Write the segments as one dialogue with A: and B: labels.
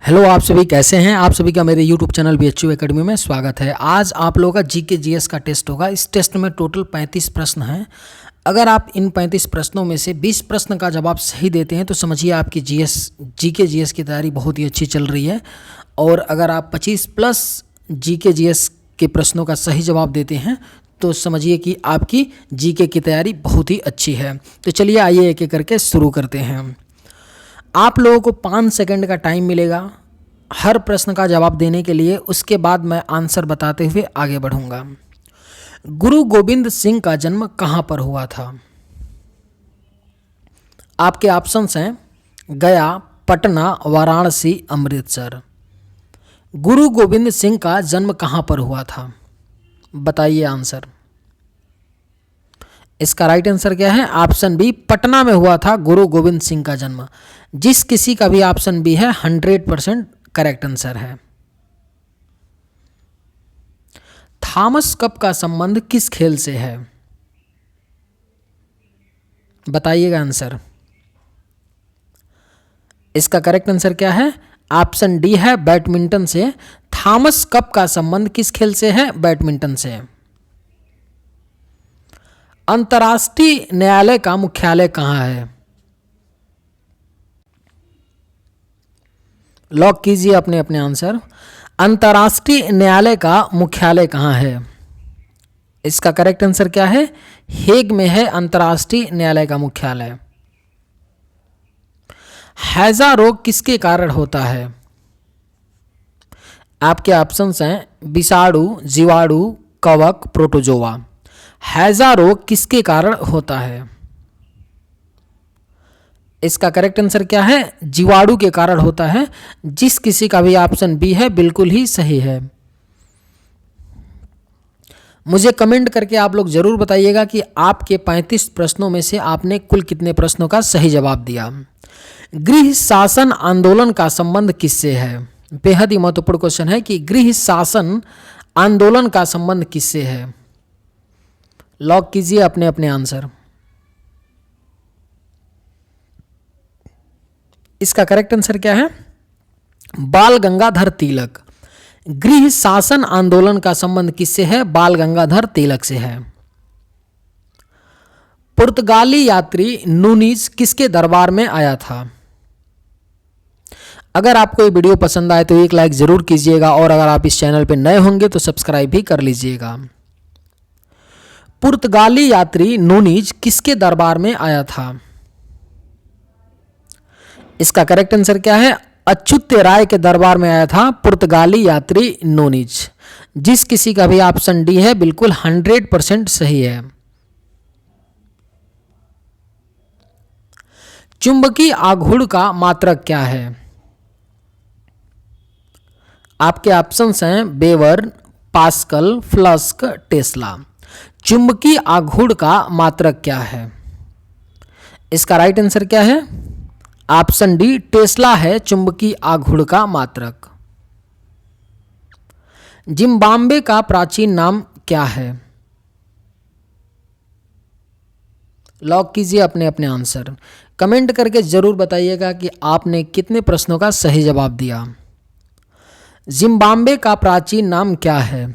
A: Hello, आप सभी कैसे हैं। आप सभी का मेरे यूट्यूब चैनल BHU एकेडमी में स्वागत है। आज आप लोगों का जीके जीएस का टेस्ट होगा। इस टेस्ट में टोटल 35 प्रश्न हैं। अगर आप इन 35 प्रश्नों में से 20 प्रश्न का जवाब सही देते हैं तो समझिए आपकी जीके जीएस की तैयारी बहुत ही अच्छी चल रही है। और अगर आप 25 प्लस जीके जीएस के प्रश्नों का सही जवाब देते हैं तो समझिए कि आपकी जीके की तैयारी बहुत ही अच्छी है। तो चलिए आइए एक एक करके शुरू करते हैं। आप लोगों को 5 सेकंड का टाइम मिलेगा हर प्रश्न का जवाब देने के लिए। उसके बाद मैं आंसर बताते हुए आगे बढ़ूंगा। गुरु गोविंद सिंह का जन्म कहाँ पर हुआ था? आपके ऑप्शंस हैं गया, पटना, वाराणसी, अमृतसर। गुरु गोविंद सिंह का जन्म कहाँ पर हुआ था? बताइए आंसर। इसका राइट आंसर क्या है? ऑप्शन बी, पटना में हुआ था गुरु गोविंद सिंह का जन्म। जिस किसी का भी ऑप्शन बी है 100% करेक्ट आंसर है। थॉमस कप का संबंध किस खेल से है? बताइएगा आंसर। इसका करेक्ट आंसर क्या है? ऑप्शन डी है बैडमिंटन से। थॉमस कप का संबंध किस खेल से है? बैडमिंटन से। अंतर्राष्ट्रीय न्यायालय का मुख्यालय कहाँ है? लॉक कीजिए अपने अपने आंसर। अंतर्राष्ट्रीय न्यायालय का मुख्यालय कहाँ है? इसका करेक्ट आंसर क्या है? हेग में है अंतर्राष्ट्रीय न्यायालय का मुख्यालय। हैजा रोग किसके कारण होता है? आपके ऑप्शंस हैं विषाणु, जीवाणु, कवक, प्रोटोजोआ। हैजा रोग किसके कारण होता है? इसका करेक्ट आंसर क्या है? जीवाणु के कारण होता है। जिस किसी का भी ऑप्शन बी है बिल्कुल ही सही है। मुझे कमेंट करके आप लोग जरूर बताइएगा कि आपके 35 प्रश्नों में से आपने कुल कितने प्रश्नों का सही जवाब दिया। गृह शासन आंदोलन का संबंध किससे है? बेहद ही महत्वपूर्ण क्वेश्चन है कि गृह शासन आंदोलन का संबंध किससे है। लॉक कीजिए अपने अपने आंसर। इसका करेक्ट आंसर क्या है? बाल गंगाधर तिलक। गृह शासन आंदोलन का संबंध किससे है? बाल गंगाधर तिलक से है। पुर्तगाली यात्री नूनीज किसके दरबार में आया था? अगर आपको ये वीडियो पसंद आए तो एक लाइक जरूर कीजिएगा और अगर आप इस चैनल पर नए होंगे तो सब्सक्राइब भी कर लीजिएगा। पुर्तगाली यात्री नूनीज किसके दरबार में आया था? इसका करेक्ट आंसर क्या है? अच्युत राय के दरबार में आया था पुर्तगाली यात्री नूनीज। जिस किसी का भी ऑप्शन डी है बिल्कुल 100% सही है। चुंबकीय आघूर्ण का मात्रक क्या है? आपके ऑप्शंस हैं वेबर, पास्कल, फ्लक्स, टेस्ला। चुंबकीय आघूर्ण का मात्रक क्या है? इसका राइट आंसर क्या है? ऑप्शन डी, टेस्ला है चुंबकीय आघूर्ण का मात्रक। जिम्बाब्वे का प्राचीन नाम क्या है? लॉक कीजिए अपने अपने आंसर। कमेंट करके जरूर बताइएगा कि आपने कितने प्रश्नों का सही जवाब दिया। जिम्बाब्वे का प्राचीन नाम क्या है?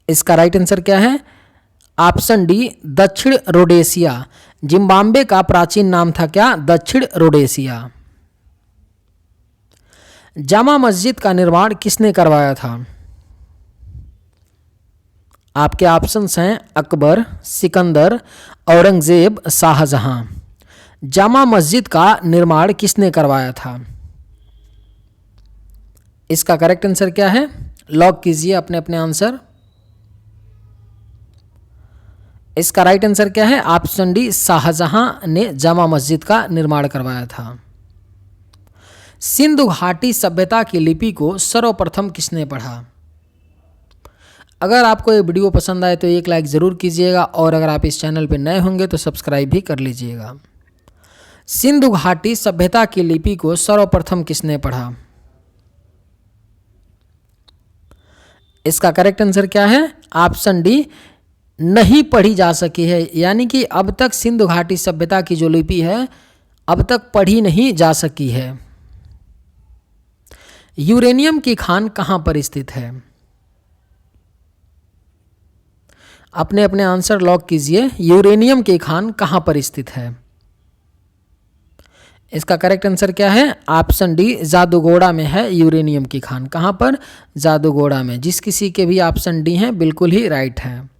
A: इसका राइट आंसर क्या है? ऑप्शन डी, दक्षिण रोडेशिया। जिम्बाब्वे का प्राचीन नाम था क्या? दक्षिण रोडेशिया। जामा मस्जिद का निर्माण किसने करवाया था? आपके ऑप्शंस हैं अकबर, सिकंदर, औरंगजेब, शाहजहां। जामा मस्जिद का निर्माण किसने करवाया था? इसका करेक्ट आंसर क्या है? लॉक कीजिए अपने अपने आंसर। इसका राइट आंसर क्या है? ऑप्शन डी, शाहजहां ने जामा मस्जिद का निर्माण करवाया था। सिंधु घाटी सभ्यता की लिपि को सर्वप्रथम किसने पढ़ा? अगर आपको ये वीडियो पसंद आए तो एक लाइक जरूर कीजिएगा और अगर आप इस चैनल पर नए होंगे तो सब्सक्राइब भी कर लीजिएगा। सिंधु घाटी सभ्यता की लिपि को सर्वप्रथम किसने पढ़ा? इसका करेक्ट आंसर क्या है? ऑप्शन डी, नहीं पढ़ी जा सकी है। यानी कि अब तक सिंधु घाटी सभ्यता की जो लिपि है अब तक पढ़ी नहीं जा सकी है। यूरेनियम की खान कहाँ पर स्थित है? अपने अपने आंसर लॉक कीजिए। यूरेनियम की खान कहाँ पर स्थित है? इसका करेक्ट आंसर क्या है? ऑप्शन डी, जादूगोड़ा में है यूरेनियम की खान। कहाँ पर? जादूगोड़ा में। जिस किसी के भी ऑप्शन डी हैं बिल्कुल ही राइट है।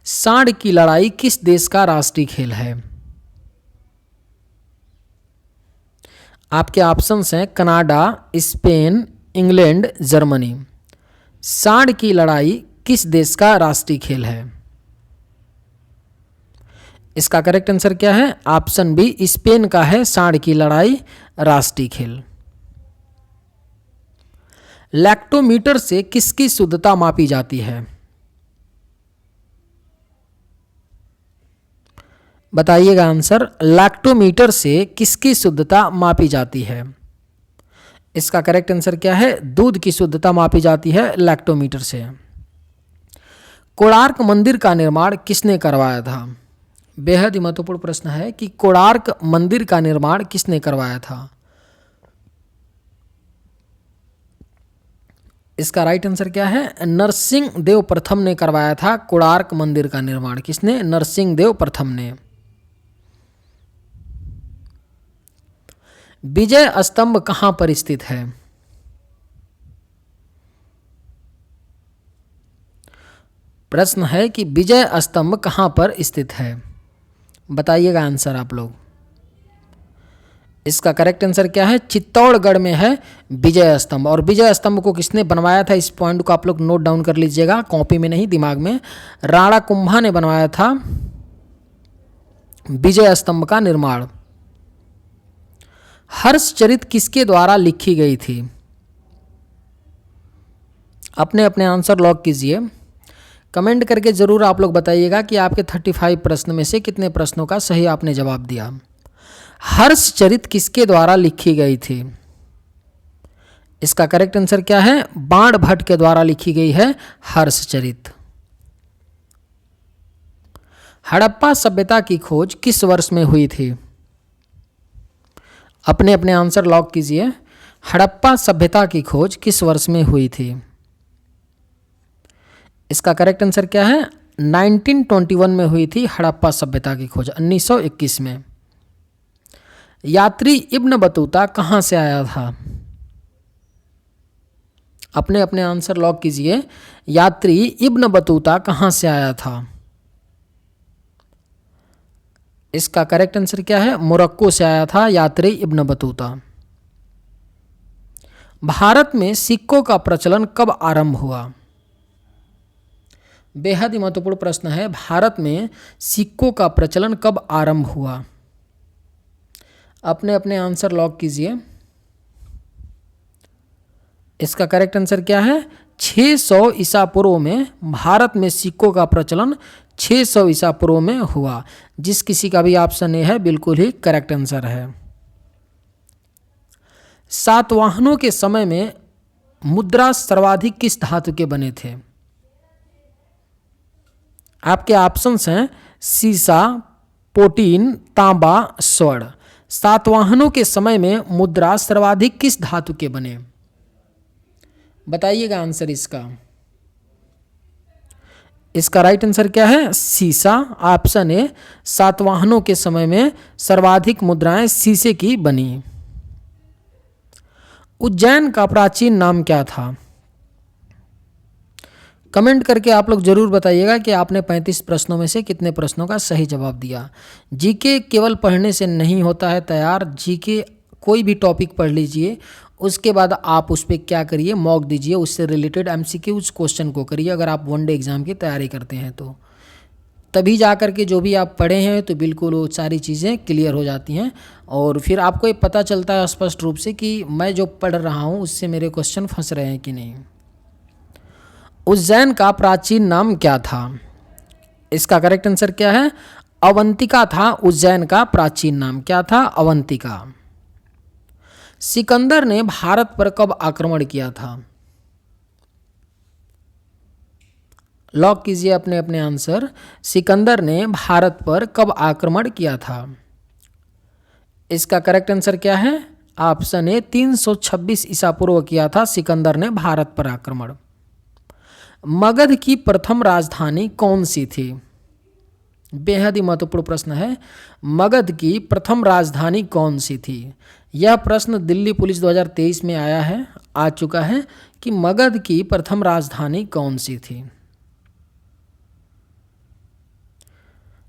A: सांड की लड़ाई किस देश का राष्ट्रीय खेल है? आपके ऑप्शंस हैं कनाडा, स्पेन, इंग्लैंड, जर्मनी। सांड की लड़ाई किस देश का राष्ट्रीय खेल है? इसका करेक्ट आंसर क्या है? ऑप्शन बी, स्पेन का है सांड की लड़ाई राष्ट्रीय खेल। लैक्टोमीटर से किसकी शुद्धता मापी जाती है? बताइएगा आंसर। लैक्टोमीटर से किसकी शुद्धता मापी जाती है? इसका करेक्ट आंसर क्या है? दूध की शुद्धता मापी जाती है लैक्टोमीटर से। कोणार्क मंदिर का निर्माण किसने करवाया था? बेहद ही महत्वपूर्ण प्रश्न है कि कोणार्क मंदिर का निर्माण किसने करवाया था? इसका राइट आंसर क्या है? नरसिंह देव प्रथम ने करवाया था कोणार्क मंदिर का निर्माण। किसने? नरसिंह देव प्रथम ने। विजय स्तंभ कहां पर स्थित है? प्रश्न है कि विजय स्तंभ कहां पर स्थित है? बताइएगा आंसर आप लोग। इसका करेक्ट आंसर क्या है? चित्तौड़गढ़ में है विजय स्तंभ। और विजय स्तंभ को किसने बनवाया था? इस पॉइंट को आप लोग नोट डाउन कर लीजिएगा, कॉपी में नहीं दिमाग में। राणा कुंभा ने बनवाया था विजय स्तंभ का निर्माण। हर्षचरित किसके द्वारा लिखी गई थी? अपने अपने आंसर लॉक कीजिए। कमेंट करके जरूर आप लोग बताइएगा कि आपके 35 प्रश्न में से कितने प्रश्नों का सही आपने जवाब दिया। हर्षचरित किसके द्वारा लिखी गई थी? इसका करेक्ट आंसर क्या है? बाणभट्ट के द्वारा लिखी गई है हर्षचरित। हड़प्पा सभ्यता की खोज किस वर्ष में हुई थी? अपने अपने आंसर लॉक कीजिए। हड़प्पा सभ्यता की खोज किस वर्ष में हुई थी? इसका करेक्ट आंसर क्या है? 1921 में हुई थी हड़प्पा सभ्यता की खोज, 1921 में। यात्री इब्न बतूता कहां से आया था? अपने अपने आंसर लॉक कीजिए। यात्री इब्न बतूता कहां से आया था? इसका करेक्ट आंसर क्या है? मोरक्को से आया था यात्री इब्न बतूता। भारत में सिक्कों का प्रचलन कब आरंभ हुआ? बेहद ही महत्वपूर्ण प्रश्न है। भारत में सिक्कों का प्रचलन कब आरंभ हुआ? अपने अपने आंसर लॉक कीजिए। इसका करेक्ट आंसर क्या है? 600 ईसा पूर्व में भारत में सिक्कों का प्रचलन 600 ईसा पूर्व में हुआ। जिस किसी का भी ऑप्शन ए है बिल्कुल ही करेक्ट आंसर है। सातवाहनों के समय में मुद्रा सर्वाधिक किस धातु के बने थे? आपके ऑप्शंस हैं सीसा, पोटीन, तांबा, स्वर्ण। सातवाहनों के समय में मुद्रा सर्वाधिक किस धातु के बने? बताइएगा आंसर इसका। इसका राइट आंसर क्या है? सीसा। ऑप्शन ए, सातवाहनों के समय में सर्वाधिक मुद्राएं सीसे की बनी। उज्जैन का प्राचीन नाम क्या था? कमेंट करके आप लोग जरूर बताइएगा कि आपने 35 प्रश्नों में से कितने प्रश्नों का सही जवाब दिया। जीके केवल पढ़ने से नहीं होता है तैयार। जीके कोई भी टॉपिक पढ़ लीजिए, उसके बाद आप उस पर क्या करिए, मॉक दीजिए, उससे रिलेटेड एमसीक्यूज क्वेश्चन को करिए। अगर आप वनडे एग्जाम की तैयारी करते हैं तो तभी जा कर के जो भी आप पढ़े हैं तो बिल्कुल वो सारी चीज़ें क्लियर हो जाती हैं। और फिर आपको ये पता चलता है स्पष्ट रूप से कि मैं जो पढ़ रहा हूँ उससे मेरे क्वेश्चन फंस रहे हैं कि नहीं। उज्जैन का प्राचीन नाम क्या था? इसका करेक्ट आंसर क्या है? अवंतिका था उज्जैन का प्राचीन नाम। क्या था? अवंतिका। सिकंदर ने भारत पर कब आक्रमण किया था? लॉक कीजिए अपने अपने आंसर। सिकंदर ने भारत पर कब आक्रमण किया था? इसका करेक्ट आंसर क्या है? ऑप्शन ए 326 ईसा पूर्व किया था सिकंदर ने भारत पर आक्रमण। मगध की प्रथम राजधानी कौन सी थी? बेहद ही महत्वपूर्ण प्रश्न है। मगध की प्रथम राजधानी कौन सी थी? यह प्रश्न दिल्ली पुलिस 2023 में आया है, आ चुका है कि मगध की प्रथम राजधानी कौन सी थी।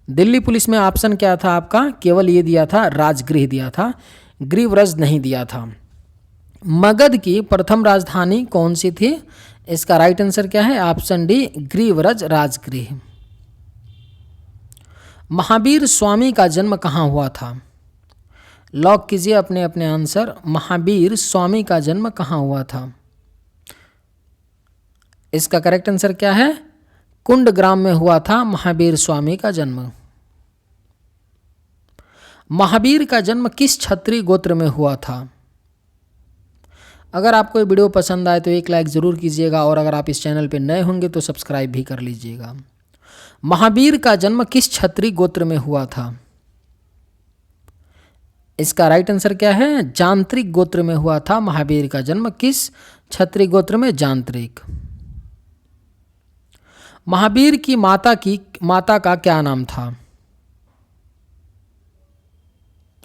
A: दिल्ली पुलिस में ऑप्शन क्या था आपका? केवल ये दिया था, राजगृह दिया था, गृहव्रज नहीं दिया था। मगध की प्रथम राजधानी कौन सी थी? इसका राइट आंसर क्या है? Option D, Grihavraj Rajgriha. महावीर स्वामी का जन्म कहाँ हुआ था? लॉक कीजिए अपने अपने आंसर। महावीर स्वामी का जन्म कहाँ हुआ था? इसका करेक्ट आंसर क्या है? कुंडग्राम में हुआ था महावीर स्वामी का जन्म। महावीर का जन्म किस क्षत्रिय गोत्र में हुआ था? अगर आपको ये वीडियो पसंद आए तो एक लाइक ज़रूर कीजिएगा और अगर आप इस चैनल पर नए होंगे तो सब्सक्राइब भी कर लीजिएगा। महावीर का जन्म किस क्षत्रिय गोत्र में हुआ था? इसका राइट आंसर क्या है? जांत्रिक गोत्र में हुआ था महावीर का जन्म। किस क्षत्रिय गोत्र में? जांत्रिक। महावीर की माता का क्या नाम था?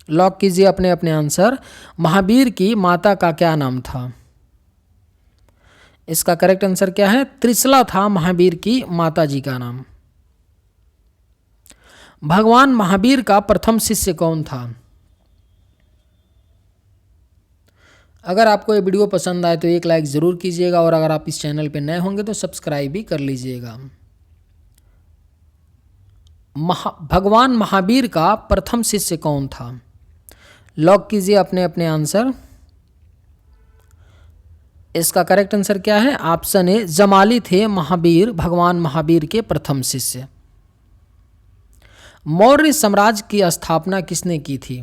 A: लॉक कीजिए अपने अपने आंसर। महावीर की माता का क्या नाम था? इसका करेक्ट आंसर क्या है? त्रिशला था महावीर की माता जी का नाम। भगवान महावीर का प्रथम शिष्य कौन था? अगर आपको ये वीडियो पसंद आए तो एक लाइक ज़रूर कीजिएगा और अगर आप इस चैनल पर नए होंगे तो सब्सक्राइब भी कर लीजिएगा। भगवान महावीर का प्रथम शिष्य कौन था? लॉक कीजिए अपने अपने आंसर। इसका करेक्ट आंसर क्या है? ऑप्शन ए, जमाली थे महावीर भगवान महावीर के प्रथम शिष्य। मौर्य साम्राज्य की स्थापना किसने की थी?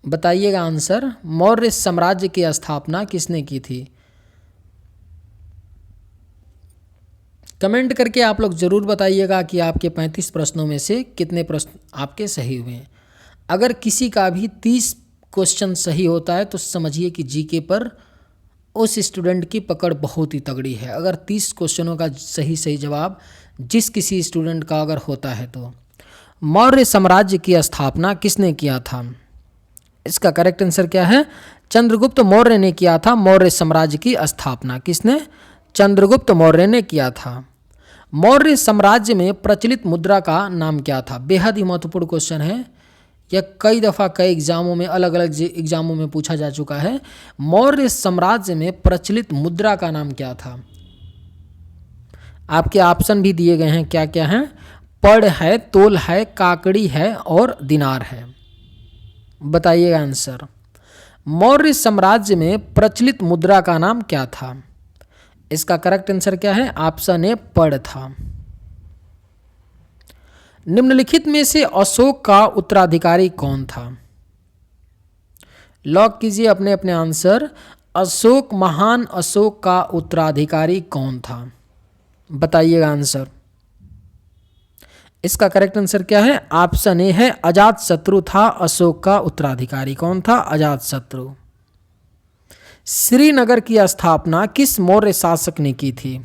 A: बताइएगा आंसर। मौर्य साम्राज्य की स्थापना किसने की थी? कमेंट करके आप लोग ज़रूर बताइएगा कि आपके 35 प्रश्नों में से कितने प्रश्न आपके सही हुए हैं। अगर किसी का भी 30 क्वेश्चन सही होता है तो समझिए कि जीके पर उस स्टूडेंट की पकड़ बहुत ही तगड़ी है। अगर 30 क्वेश्चनों का सही जवाब जिस किसी स्टूडेंट का अगर होता है तो। मौर्य साम्राज्य की स्थापना किसने किया था? इसका करेक्ट आंसर क्या है? चंद्रगुप्त मौर्य ने किया था मौर्य साम्राज्य की स्थापना। किसने? चंद्रगुप्त मौर्य ने किया था। मौर्य साम्राज्य में प्रचलित मुद्रा का नाम क्या था? बेहद ही महत्वपूर्ण क्वेश्चन है। यह कई दफ़ा कई एग्जामों में अलग अलग एग्जामों में पूछा जा चुका है। मौर्य साम्राज्य में प्रचलित मुद्रा का नाम क्या था? आपके ऑप्शन भी दिए गए हैं, क्या क्या हैं? पड़ है, तोल है, काकड़ी है और दिनार है। बताइएगा आंसर। मौर्य साम्राज्य में प्रचलित मुद्रा का नाम क्या था? इसका करेक्ट आंसर क्या है? ऑप्शन ए, पड़ था। निम्नलिखित में से अशोक का उत्तराधिकारी कौन था? लॉक कीजिए अपने अपने आंसर। महान अशोक का उत्तराधिकारी कौन था? बताइएगा आंसर। इसका करेक्ट आंसर क्या है? ऑप्शन ए है, अजातशत्रु था अशोक का उत्तराधिकारी। कौन था? अजातशत्रु। श्रीनगर की स्थापना किस मौर्य शासक ने की थी?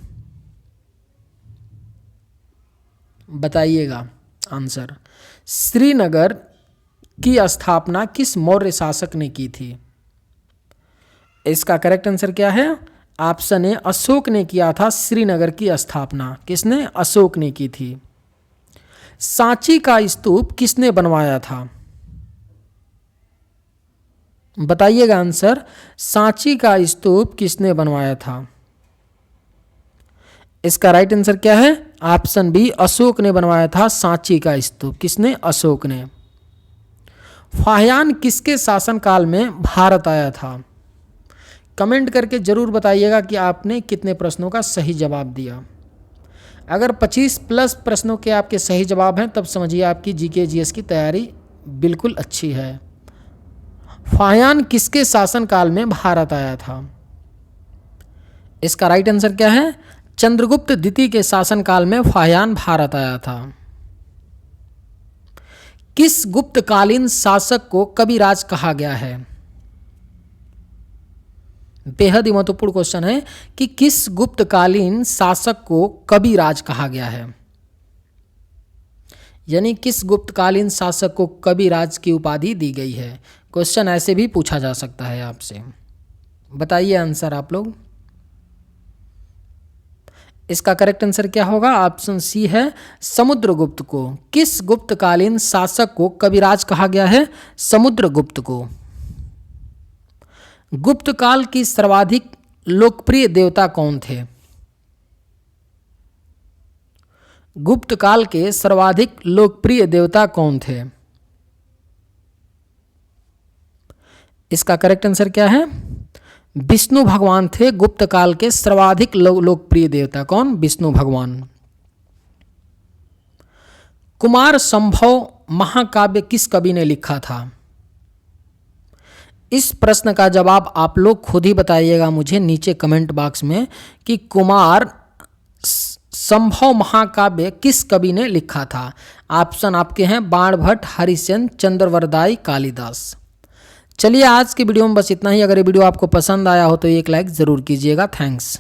A: बताइएगा आंसर। श्रीनगर की स्थापना किस मौर्य शासक ने की थी? इसका करेक्ट आंसर क्या है? ऑप्शन ए, अशोक ने किया था श्रीनगर की स्थापना। किसने? अशोक ने की थी। सांची का स्तूप किसने बनवाया था? बताइएगा आंसर। सांची का स्तूप किसने बनवाया था? इसका राइट आंसर क्या है? ऑप्शन बी, अशोक ने बनवाया था सांची का स्तूप। किसने? अशोक ने। फाहियान किसके शासनकाल में भारत आया था? कमेंट करके जरूर बताइएगा कि आपने कितने प्रश्नों का सही जवाब दिया। अगर 25+ प्रश्नों के आपके सही जवाब हैं तब समझिए आपकी जीके जीएस की तैयारी बिल्कुल अच्छी है। फाहियान किसके शासनकाल में भारत आया था? इसका राइट आंसर क्या है? चंद्रगुप्त द्वितीय के शासनकाल में फाहियान भारत आया था। किस गुप्तकालीन शासक को कविराज कहा गया है? बेहद ही महत्वपूर्ण क्वेश्चन है कि किस गुप्तकालीन शासक को कविराज कहा गया है, यानी किस गुप्तकालीन शासक को कविराज की उपाधि दी गई है। क्वेश्चन ऐसे भी पूछा जा सकता है आपसे। बताइए आंसर आप लोग। इसका करेक्ट आंसर क्या होगा? ऑप्शन सी है समुद्रगुप्त को। किस गुप्तकालीन शासक को कविराज कहा गया है? समुद्रगुप्त को। गुप्त काल की सर्वाधिक लोकप्रिय देवता कौन थे? गुप्त काल के सर्वाधिक लोकप्रिय देवता कौन थे? इसका करेक्ट आंसर क्या है? विष्णु भगवान थे गुप्त काल के सर्वाधिक लोकप्रिय देवता। कौन? विष्णु भगवान। कुमार संभव महाकाव्य किस कवि ने लिखा था? इस प्रश्न का जवाब आप लोग खुद ही बताइएगा मुझे नीचे कमेंट बॉक्स में कि कुमार संभव महाकाव्य किस कवि ने लिखा था। ऑप्शन आपके हैं बाणभट्ट, हरिश्चंद्र, चंद्रवरदाई, कालिदास। चलिए आज की वीडियो में बस इतना ही। अगर ये वीडियो आपको पसंद आया हो तो एक लाइक ज़रूर कीजिएगा। थैंक्स।